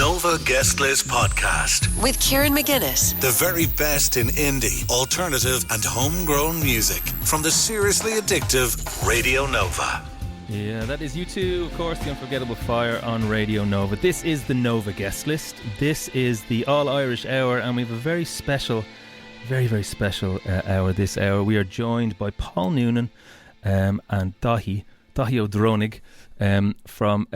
Nova Guest List Podcast with Kieran McGuinness. The very best in indie, alternative and homegrown music from the seriously addictive Radio Nova. Yeah, that is U2, of course, the unforgettable Fire on Radio Nova. This is the Nova Guest List. This is the All-Irish Hour, and we have a very special, very special hour this hour. We are joined by Paul Noonan and Daithi O'Dronig from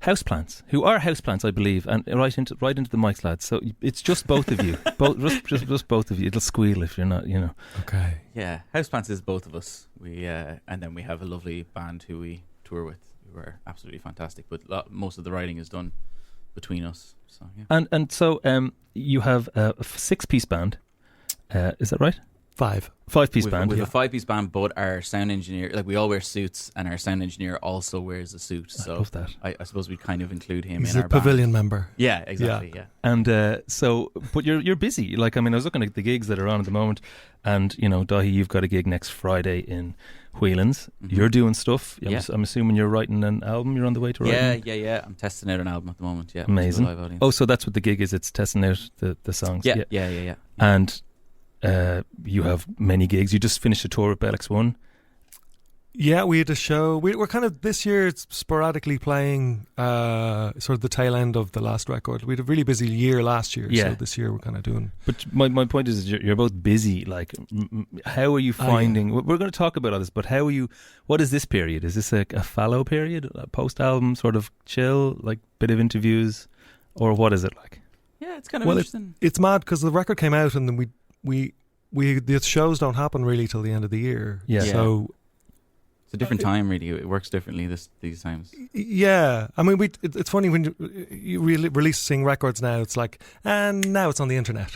HousePlants, who are HousePlants, I believe, and right into the mics, lads. So it's just both of you, just both of you. It'll squeal if you're not, Okay. Yeah, HousePlants is both of us. We and then we have a lovely band who we tour with, who are absolutely fantastic. But most of the writing is done between us. So yeah. And so you have a 6-piece band. Is that right? Five-piece band. We have a 5-piece band, but our sound engineer, we all wear suits, and our sound engineer also wears a suit. So I love that. I suppose we'd kind of include him He's in a our band. pavilion member. Yeah, exactly. Yeah. And but you're busy. I was looking at the gigs that are on at the moment, and Daithi, you've got a gig next Friday in Whelan's. Mm-hmm. You're doing stuff. I'm assuming you're writing an album. You're on the way to writing. Yeah. I'm testing out an album at the moment. Yeah, amazing. Live audience. Oh, so that's what the gig is. It's testing out the songs. Yeah. And you have many gigs. You just finished a tour with Bellix One. Yeah, we had a show. We're kind of this year sporadically playing sort of the tail end of the last record. We had a really busy year last year, so this year we're kind of doing. But my point is you're both busy. How are you finding? We're going to talk about all this, but how are you? What is this period? Is this a fallow period, a post-album sort of chill, bit of interviews, or what is it like? Yeah, it's kind of interesting. It's mad because the record came out and then the shows don't happen really till the end of the year. So it's a different time, really. It works differently these times. Yeah, it's funny when you releasing records now. It's and now it's on the internet.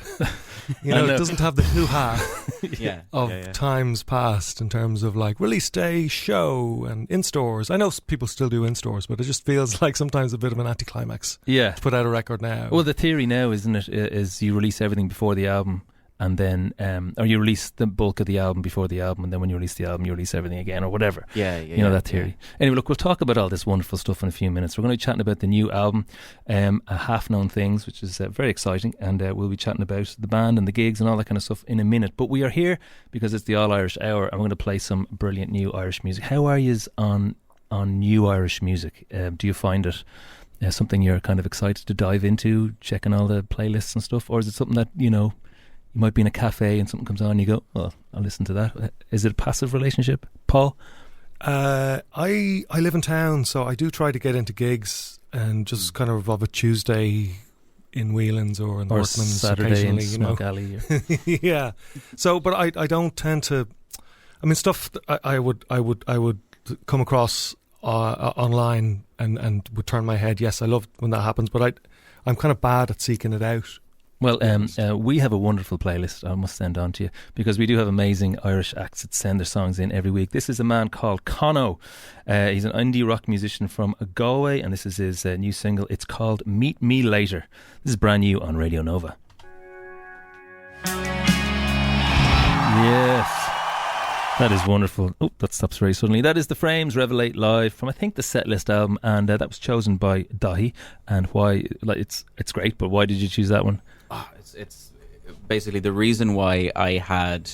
It doesn't have the hoo-ha of times past in terms of release day, show, and in stores. I know people still do in stores, but it just feels like sometimes a bit of an anticlimax. Yeah, to put out a record now. Well, the theory now, isn't it, is you release everything before the album. And then, or you release the bulk of the album before the album, and then when you release the album, you release everything again, or whatever. That theory. Yeah. Anyway, look, we'll talk about all this wonderful stuff in a few minutes. We're going to be chatting about the new album, Half Known Things, which is very exciting, and we'll be chatting about the band and the gigs and all that kind of stuff in a minute. But we are here because it's the All-Irish Hour, and we're going to play some brilliant new Irish music. How are you on new Irish music? Do you find it something you're kind of excited to dive into, checking all the playlists and stuff, or is it something that, you might be in a cafe and something comes on and you go, well, I'll listen to that. Is it a passive relationship? Paul? I live in town, so I do try to get into gigs and just kind of a Tuesday in Whelan's or in the Workman's Saturday in Smoke Alley. Yeah. So, but I don't tend to. Stuff I would come across online and would turn my head. Yes, I love when that happens, but I'm kind of bad at seeking it out. Well, we have a wonderful playlist I must send on to you because we do have amazing Irish acts that send their songs in every week. This is a man called Conno. He's an indie rock musician from Galway, and this is his new single. It's called Meet Me Later. This is brand new on Radio Nova. Yes. That is wonderful. Oh, that stops very suddenly. That is The Frames, Revelate Live from, I think, the Setlist album, and that was chosen by Daithi. And why? It's great, but why did you choose that one? It's basically the reason why I had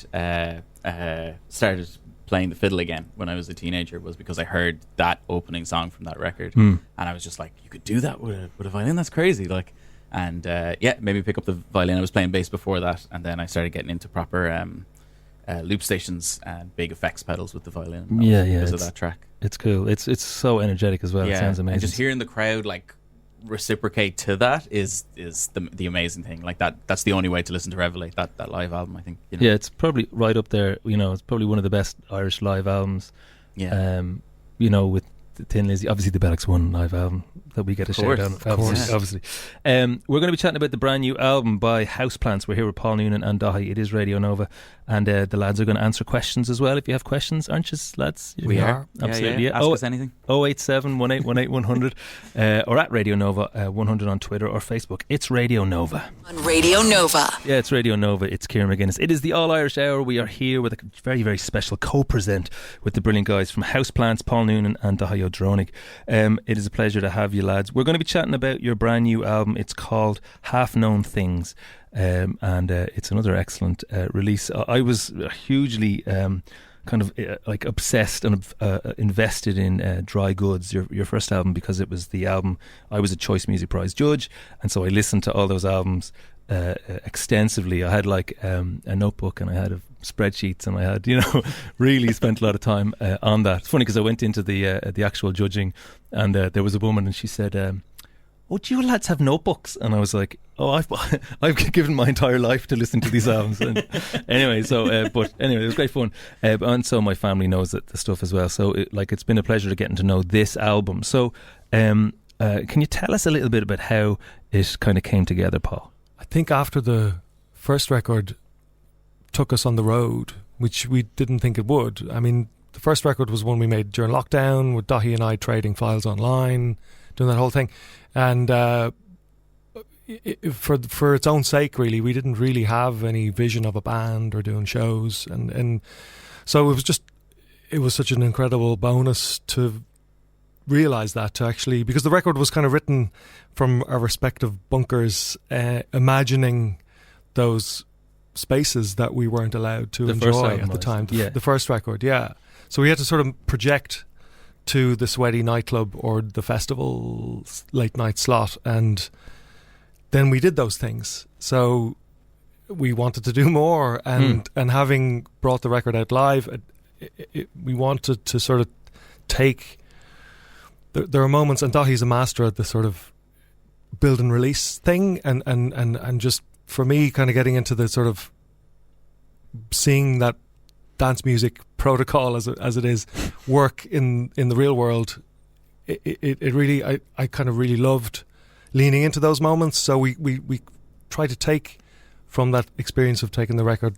started playing the fiddle again when I was a teenager was because I heard that opening song from that record, and I was just like, you could do that with a violin? That's crazy! And made me pick up the violin. I was playing bass before that, and then I started getting into proper loop stations and big effects pedals with the violin. Because of that track. It's cool. It's so energetic as well. It sounds amazing. And just hearing the crowd reciprocate to that is the amazing thing. That's the only way to listen to Revelate, that live album, I think. Yeah, it's probably right up there. It's probably one of the best Irish live albums. Yeah. With Tin Lizzy, obviously the Bellix One live album that we get a shout out. Obviously. We're going to be chatting about the brand new album by HousePlants. We're here with Paul Noonan and Daithi. It is Radio Nova, and the lads are going to answer questions as well. If you have questions, aren't you, lads? We are. Absolutely. Ask us anything. 087 1818 100 or at Radio Nova 100 on Twitter or Facebook. It's Radio Nova. On Radio Nova. Yeah, it's Radio Nova. It's Kieran McGuinness. It is the All-Irish Hour. We are here with a very, very special co-present with the brilliant guys from HousePlants, Paul Noonan and Daithi Leo Dronig. It is a pleasure to have you, lads. We're going to be chatting about your brand new album. It's called Half Known Things, and it's another excellent release. I was hugely kind of like obsessed and invested in Dry Goods, your first album, because it was the album. I was a Choice Music Prize judge, and so I listened to all those albums extensively. I had like a notebook, and I had spreadsheets, and I had, really spent a lot of time on that. It's funny because I went into the actual judging, and there was a woman, and she said, "Oh, do you lads have notebooks?" And I was like, "Oh, I've given my entire life to listen to these albums." And anyway, but anyway, it was great fun, and so my family knows the stuff as well. So it's been a pleasure to getting to know this album. So, can you tell us a little bit about how it kind of came together, Paul? I think after the first record took us on the road, which we didn't think it would. I mean, the first record was one we made during lockdown, with Daithi and I trading files online, doing that whole thing. And for its own sake, really, we didn't really have any vision of a band or doing shows. And so it was such an incredible bonus to realise that, to actually, because the record was kind of written from our respective bunkers, imagining those spaces that we weren't allowed to enjoy at the time. The first record, yeah. So we had to sort of project to the sweaty nightclub or the festival late night slot, and then we did those things. So we wanted to do more, and having brought the record out live, we wanted to sort of take. There are moments, and Daithi's a master at the sort of build and release thing, and just for me, kind of getting into the sort of seeing that dance music protocol as it is work in the real world. It really, I kind of really loved leaning into those moments. So we try to take from that experience of taking the record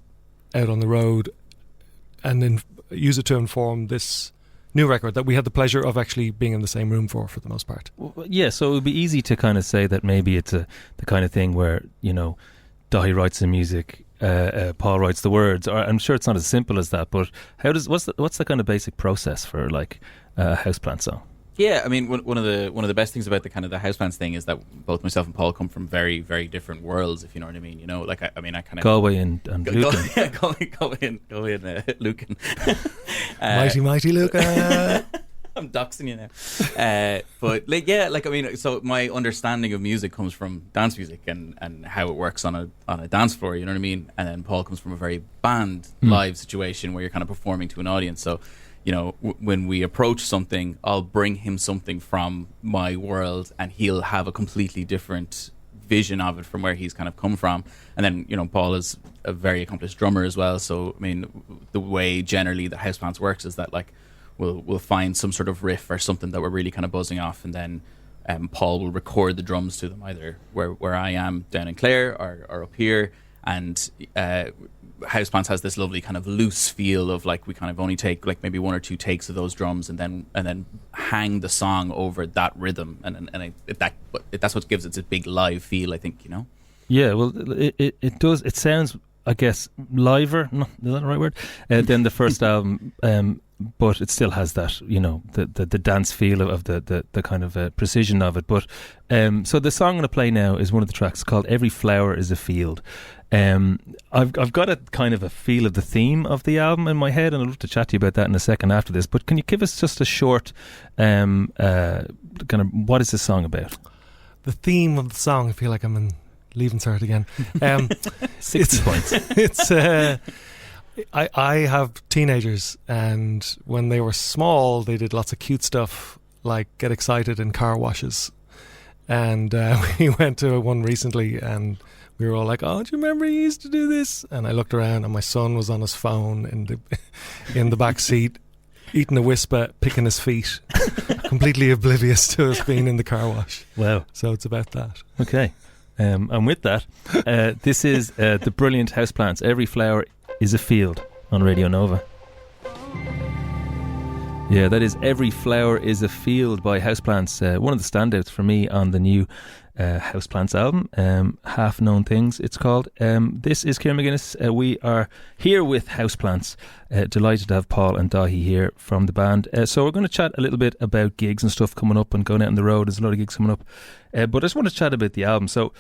out on the road, and then use it to inform this new record that we had the pleasure of actually being in the same room for the most part. Yeah, so it would be easy to kind of say that maybe it's the kind of thing where, Daithi writes the music, Paul writes the words. Or I'm sure it's not as simple as that, but what's the kind of basic process for like a HousePlants song? Yeah, I mean, one of the best things about the kind of the HousePlants thing is that both myself and Paul come from very, very different worlds, if you know what I mean. Like I kind of Galway and Lucan. Yeah, Galway and Lucan. Mighty Lucan. I'm doxing you now. But I mean, so my understanding of music comes from dance music and how it works on a dance floor, you know what I mean? And then Paul comes from a very band live situation where you're kind of performing to an audience. So, when we approach something, I'll bring him something from my world, and he'll have a completely different vision of it from where he's kind of come from. And then, Paul is a very accomplished drummer as well. So, I mean, the way generally the HousePlants works is that, like, we'll find some sort of riff or something that we're really kind of buzzing off, and then Paul will record the drums to them, either where I am down in Clare or up here. And HousePlants has this lovely kind of loose feel of like we kind of only take like maybe one or two takes of those drums, and then hang the song over that rhythm, that's what gives it a big live feel, I think. Yeah, well, it does. It sounds, I guess, liver. No, is that the right word? Than the first album. But it still has that, the dance feel of the kind of precision of it. But so the song I'm going to play now is one of the tracks called "Every Flower Is a Field." I've got a kind of a feel of the theme of the album in my head, and I'd love to chat to you about that in a second after this. But can you give us just a short kind of what is this song about? The theme of the song, I feel like I'm in Leaving Cert again. 60 points. It's I have teenagers, and when they were small, they did lots of cute stuff like get excited in car washes. And we went to one recently, and we were all like, "Oh, do you remember you used to do this?" And I looked around, and my son was on his phone in the back seat, eating a Whisper, picking his feet, completely oblivious to us being in the car wash. Wow! So it's about that. Okay, and with that, this is the brilliant HousePlants. Every Flower Is a Field on Radio Nova. Yeah, that is Every Flower Is a Field by HousePlants. One of the standouts for me on the new HousePlants album, Half Known Things it's called. This is Kieran McGuinness. We are here with HousePlants. Delighted to have Paul and Daithi here from the band. So we're going to chat a little bit about gigs and stuff coming up and going out on the road. There's a lot of gigs coming up. But I just want to chat about the album. So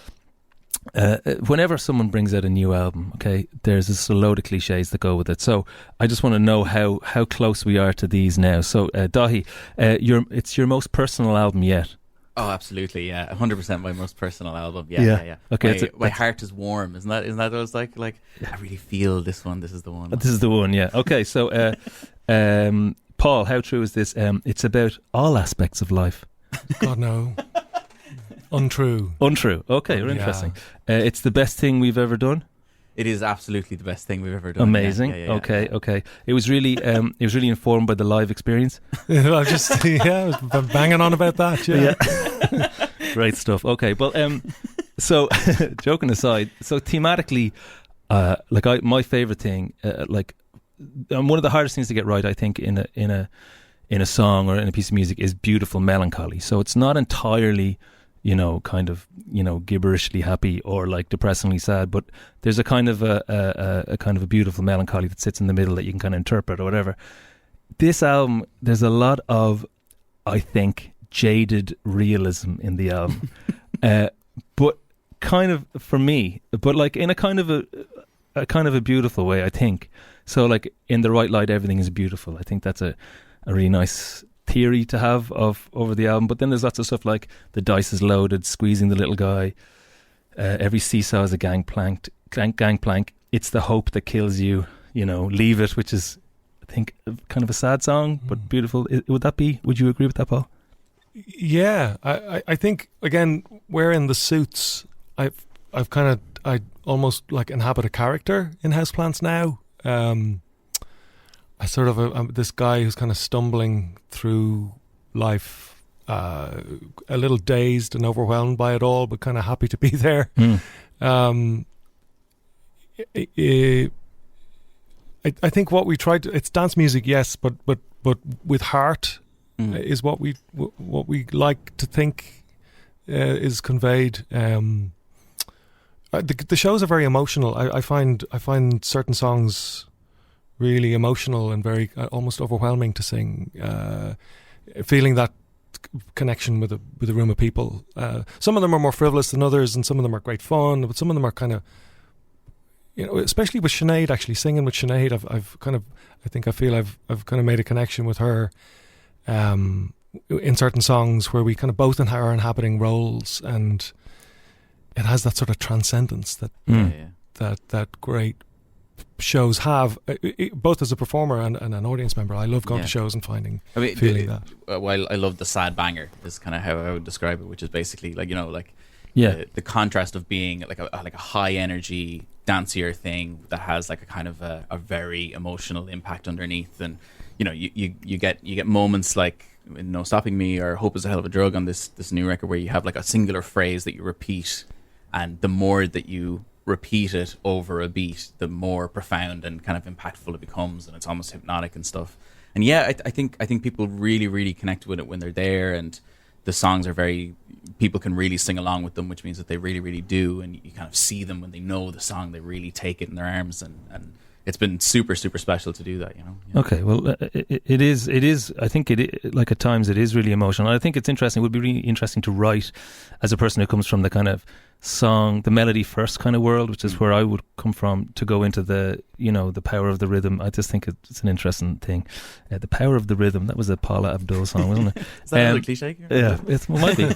whenever someone brings out a new album, okay, there's a load of cliches that go with it. So I just want to know how close we are to these now. So Daithi, it's your most personal album yet. Oh, absolutely, yeah, 100% my most personal album. Yeah. Okay, my heart is warm. Isn't that what it's like? Like, I really feel this one. This is the one. This is the one. Yeah. Okay. So, Paul, how true is this? It's about all aspects of life. God no. Untrue. Okay, interesting. It's the best thing we've ever done. It is absolutely the best thing we've ever done. Amazing. Yeah. Okay. It was really informed by the live experience. I was banging on about that. Yeah. Great stuff. Okay, well, so joking aside, so thematically, my favorite thing, one of the hardest things to get right, I think, in a song or in a piece of music is beautiful melancholy. So it's not entirely, gibberishly happy or like depressingly sad, but there's a kind of a beautiful melancholy that sits in the middle that you can kind of interpret or whatever. This album, there's a lot of, I think, jaded realism in the album, but kind of for me, but like in a kind of a beautiful way, I think. So like in the right light, everything is beautiful. I think that's a really nice theory to have over the album. But then there's lots of stuff like the dice is loaded, squeezing the little guy, every seesaw is a gangplank, it's the hope that kills you, leave it, which is, I think, kind of a sad song but beautiful. Would you agree with that, Paul? Yeah, I think, again, wearing the suits, I almost like inhabit a character in HousePlants now. I sort of I'm this guy who's kind of stumbling through life, a little dazed and overwhelmed by it all, but kind of happy to be there. I think what we tried to, it's dance music, yes, but with heart is what we like to think is conveyed. The shows are very emotional. I find certain songs really emotional and very almost overwhelming to sing. Feeling that connection with a room of people. Some of them are more frivolous than others, and some of them are great fun. But some of them are kind of, especially with Sinead. Actually, singing with Sinead, I feel I've kind of made a connection with her. In certain songs where we kind of both are inhabiting roles, and it has that sort of transcendence that great shows have, both as a performer and an audience member. I love going to shows and feeling that. While I love the sad banger, is kind of how I would describe it, which is basically the contrast of being like a high energy dancier thing that has like a kind of a very emotional impact underneath, and you get moments like in No Stopping Me or Hope Is a Hell of a Drug on this new record, where you have like a singular phrase that you repeat, and the more that you repeat it over a beat, the more profound and kind of impactful it becomes, and it's almost hypnotic and stuff. And I think people really, really connect with it when they're there, and the songs are people can really sing along with them, which means that they really, really do, and you kind of see them when they know the song, they really take it in their arms, and it's been super, super special to do that, Okay, well, it is. I think like at times it is really emotional. I think it's interesting. It would be really interesting to write as a person who comes from the kind of song, the melody first kind of world, which is where I would come from, to go into the power of the rhythm. I just think it's an interesting thing. The power of the rhythm. That was a Paula Abdul song, wasn't it? Is that another cliche? Yeah, it might be.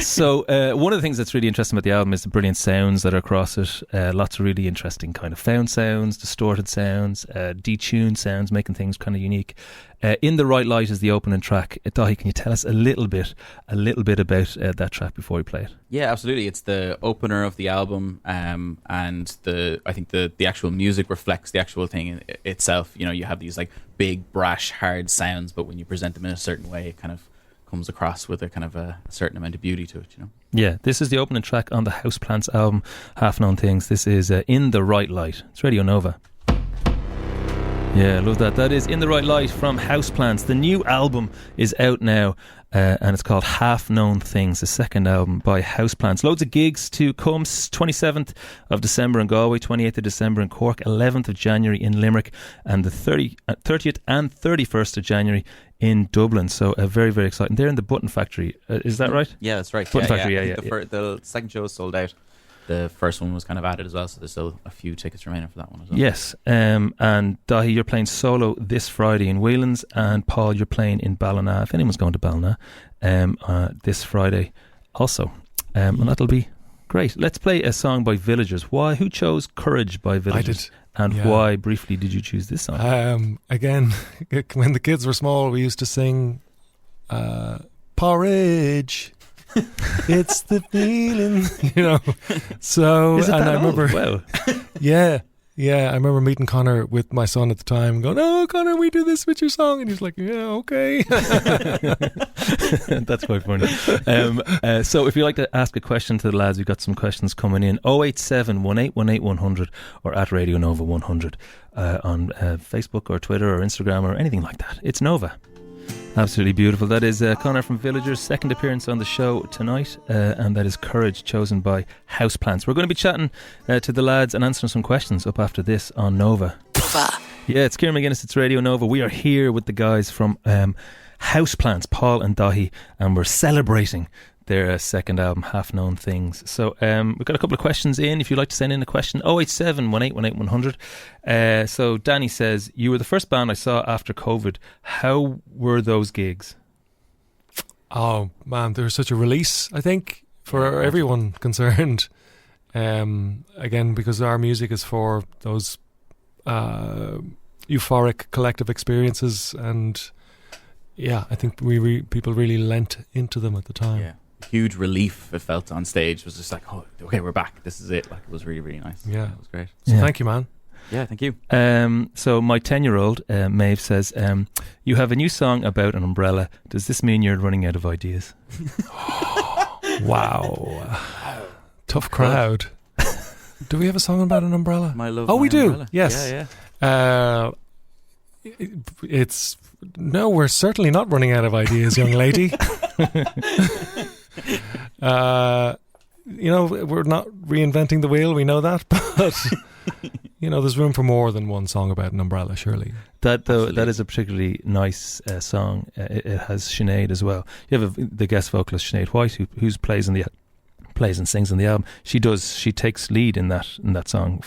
So one of the things that's really interesting about the album is the brilliant sounds that are across it. Lots of really interesting kind of found sounds, distorted sounds, detuned sounds, making things kind of unique. In the Right Light is the opening track. Daithi, can you tell us a little bit about that track before we play it? Yeah, absolutely. It's the opener of the album, and I think the actual music reflects the actual thing itself. You have these like big, brash, hard sounds, but when you present them in a certain way, it kind of comes across with a kind of a certain amount of beauty to it. Yeah, this is the opening track on the HousePlants album, Half Known Things. This is In the Right Light. It's Radio Nova. Yeah, I love that. That is In the Right Light from HousePlants. The new album is out now, and it's called Half Known Things, the second album by HousePlants. Loads of gigs to come. 27th of December in Galway, 28th of December in Cork, 11th of January in Limerick, and the 30th and 31st of January in Dublin. So very, very exciting. They're in the Button Factory. Is that right? Yeah, that's right. Button Factory, The second show is sold out. The first one was kind of added as well, so there's still a few tickets remaining for that one as well. Yes, and Daithi, you're playing solo this Friday in Whelan's, and Paul, you're playing in Ballina, if anyone's going to Ballina, this Friday also. And that'll be great. Let's play a song by Villagers. Who chose Courage by Villagers? I did. And why, briefly, did you choose this song? Again, when the kids were small, we used to sing Porridge. It's the feeling, So, Is it and that I remember, well, yeah, I remember meeting Connor with my son at the time, and going, "Oh, Connor, we do this with your song," and he's like, "Yeah, okay." That's quite funny. So, if you'd like to ask a question to the lads, we've got some questions coming in. 087 1818 100 or at Radio Nova 100 on Facebook or Twitter or Instagram or anything like that. It's Nova. Absolutely beautiful. That is Connor from Villagers' second appearance on the show tonight, and that is Courage, chosen by HousePlants. We're going to be chatting to the lads and answering some questions up after this on Nova. Yeah, it's Kieran McGuinness, it's Radio Nova. We are here with the guys from HousePlants, Paul and Daithi, and we're celebrating their second album, Half Known Things. So we've got a couple of questions in. If you'd like to send in a question, 087 1818 100. So Danny says, you were the first band I saw after COVID. How were those gigs? Oh man, there was such a release, I think, for everyone concerned. Again, because our music is for those euphoric collective experiences, and yeah, I think people really lent into them at the time. Yeah. Huge relief it felt on stage. It was just like, oh, okay, we're back. This is it. Like, it was really, really nice. Yeah, it was great. So thank you, man. Yeah, thank you. So my 10-year-old Maeve says, you have a new song about an umbrella. Does this mean you're running out of ideas? Wow. Tough crowd. Do we have a song about an umbrella? My love. Oh, we do. Umbrella. Yes. Yeah. No, we're certainly not running out of ideas, young lady. We're not reinventing the wheel, we know that, but there's room for more than one song about an umbrella, surely. That is a particularly nice song. It has Sinead as well. You have the guest vocalist Sinead White, who plays and sings on the album. She takes lead in that song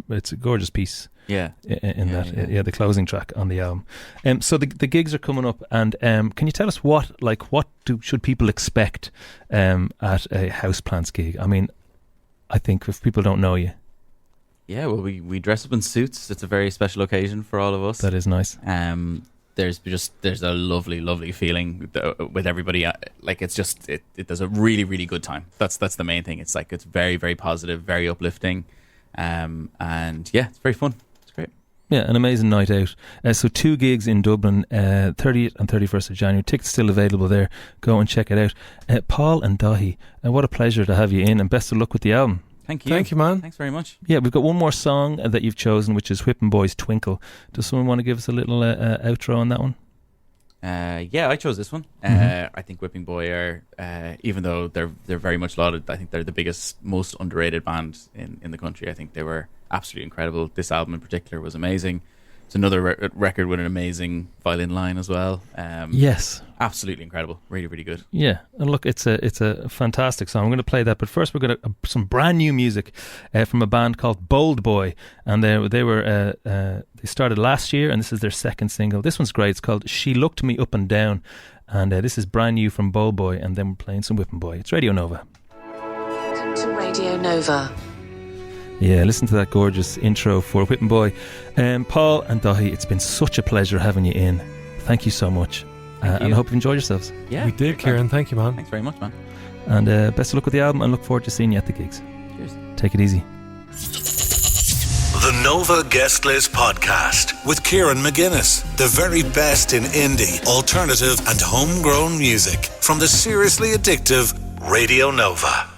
it's a gorgeous piece. Yeah, the closing track on the album. So the gigs are coming up, and can you tell us what should people expect at a HousePlants gig? I mean, I think if people don't know you, yeah, well, we dress up in suits. It's a very special occasion for all of us. That is nice. There's a lovely feeling with everybody. Like, it's just it does a really, really good time. That's the main thing. It's like, it's very, very positive, very uplifting, and yeah, it's very fun. Yeah, an amazing night out. So 2 gigs in Dublin, 30th and 31st of January. Tickets still available there. Go and check it out. Paul and Daithi, what a pleasure to have you in, and best of luck with the album. Thank you. Thank you, man. Thanks very much. Yeah, we've got one more song that you've chosen, which is Whippin' Boy's Twinkle. Does someone want to give us a little outro on that one? Yeah, I chose this one. I think Whipping Boy are, even though they're very much lauded, I think they're the biggest, most underrated band in the country. I think they were absolutely incredible. This album in particular was amazing. It's another record with an amazing violin line as well. Yes, absolutely incredible. Really, really good. Yeah, and look, it's a fantastic song. I'm going to play that, but first we're going to some brand new music from a band called Bold Boy, and they started last year, and this is their second single. This one's great. It's called She Looked Me Up and Down, and this is brand new from Bold Boy, and then we're playing some Whippin' Boy. It's Radio Nova. Welcome to Radio Nova. Yeah, listen to that gorgeous intro for Whippin' Boy. Paul and Daithi, it's been such a pleasure having you in. Thank you so much. And I hope you've enjoyed yourselves. Yeah, we did, Kieran. Thank you, man. Thanks very much, man. And best of luck with the album, and look forward to seeing you at the gigs. Cheers. Take it easy. The Nova Guest List Podcast with Kieran McGuinness. The very best in indie, alternative and homegrown music from the seriously addictive Radio Nova.